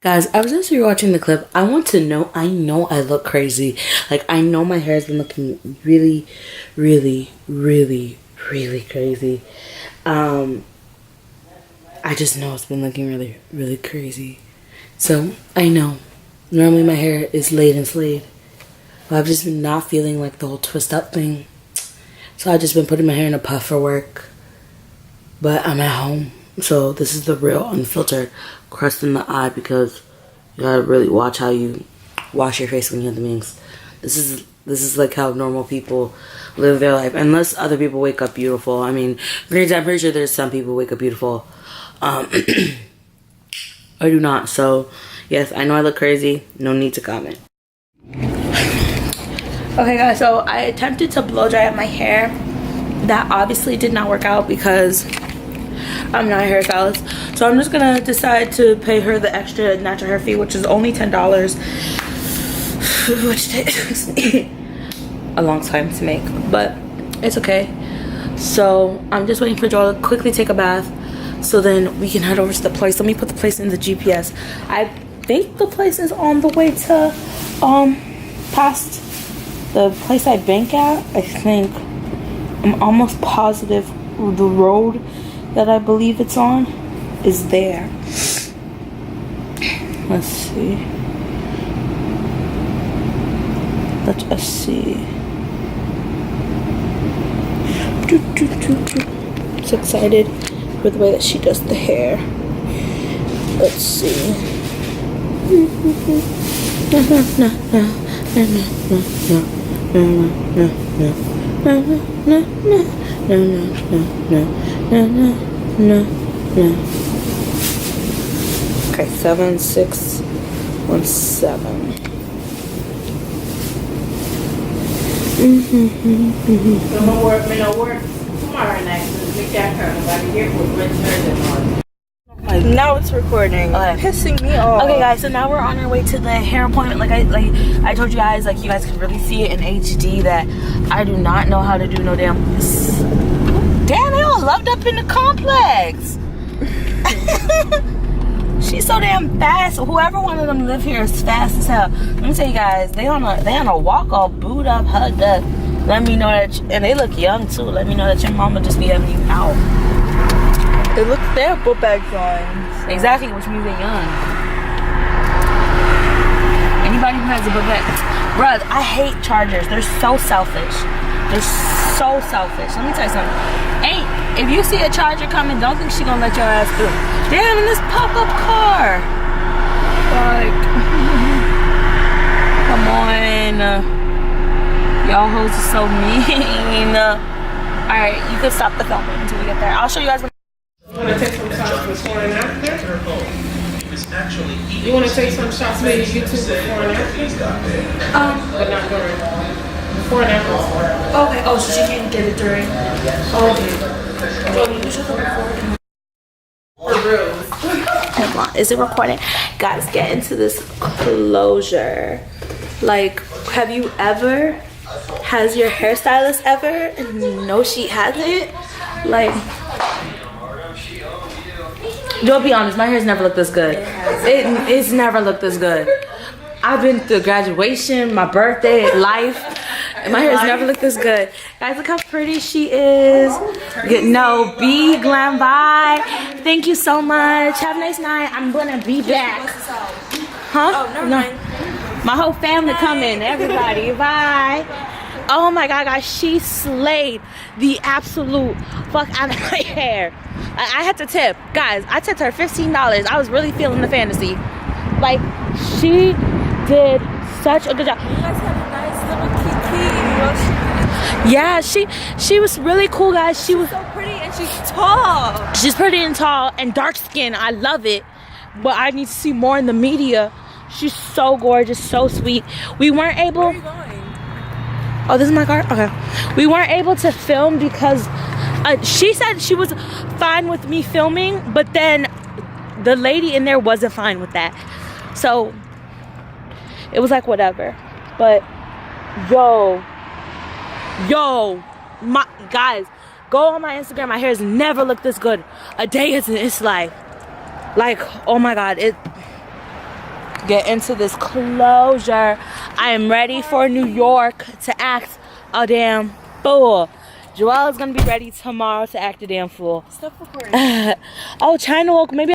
Guys, I was just rewatching the clip. I want to know, I know I look crazy. Like, I know my hair has been looking really, really, really, really crazy. I just know it's been looking really, really crazy. So, I know. Normally my hair is laid and slayed. But I've just been not feeling like the whole twist up thing. So I've just been putting my hair in a puff for work. But I'm at home. So this is the real unfiltered crust in the eye, because you gotta really watch how you wash your face when you have the meetings. This is like how normal people live their life, unless other people wake up beautiful. I mean, granted, I'm pretty sure there's some people who wake up beautiful. I do not. So yes, I know I look crazy. No need to comment. Okay guys, so I attempted to blow dry up my hair. That obviously did not work out because I'm not a hairstylist. So I'm just gonna decide to pay her the extra natural hair fee, which is only $10, which takes me a long time to make, but it's okay. So I'm just waiting for Joel to quickly take a bath, so then we can head over to the place. Let me put the place in the GPS. I think the place is on the way to past the place I bank at. I think. I'm almost positive the road that I believe it's on is there. Let's see. Let us see. So excited for the way that she does the hair. Let's see. Okay, 7617. No work tomorrow night. Make that turn. Nobody here will return. Now it's recording. Okay. Pissing me off. Okay guys, so now we're on our way to the hair appointment. Like I told you guys, like you guys can really see it in HD that I do not know how to do no damn. Damn, they all loved up in the complex. She's so damn fast. Whoever one of them live here is fast as hell. Let me tell you guys, they on a walk all booed up, hugged up. Let me know that, and they look young too. Let me know that your mama just be having you out. They have book bags on. Exactly, which means they're young. Anybody who has a book bag, bruh, I hate chargers. They're so selfish. They're so selfish. Let me tell you something. If you see a charger coming, don't think she gonna let your ass through. Damn, in this pop-up car. Like, come on. Y'all hoes are so mean. Alright, you can stop the filming until we get there. I'll show you guys when. You want to take some shots before and after? You want to take some shots maybe YouTube before and after? But not during. Before and after. Okay, oh, so she can't get it during. Okay. Well, you should record. Hold on, is it recording? Guys, get into this closure. Like, have you ever, has your hairstylist ever? No, she hasn't. Like, don't be honest, my hair's never looked this good. It's never looked this good. I've been through graduation, my birthday, life, and my hair's never looked this good. Guys, look how pretty she is. No, be glam, bye. Thank you so much. Have a nice night. I'm gonna be back. Huh? Oh, no. My whole family coming, everybody, bye. Oh my god, guys, she slayed the absolute fuck out of my hair. I had to tip. Guys, I tipped her $15. I was really feeling the fantasy. Like, she did such a good job. You guys had a nice little kiki. Yeah, she was really cool, guys. She was so pretty and she's tall. She's pretty and tall and dark skinned. I love it. But I need to see more in the media. She's so gorgeous, so sweet. We weren't able. Where are you going? Oh, this is my car? Okay. We weren't able to film because she said she was fine with me filming, but then the lady in there wasn't fine with that. So it was like whatever. But yo, my guys, go on my Instagram. My hair has never looked this good. A day is in its life. Like, oh my god, get into this closure. I am ready for New York to act a damn fool. Joelle is gonna be ready tomorrow to act a damn fool. Stop recording. Oh, China woke. Maybe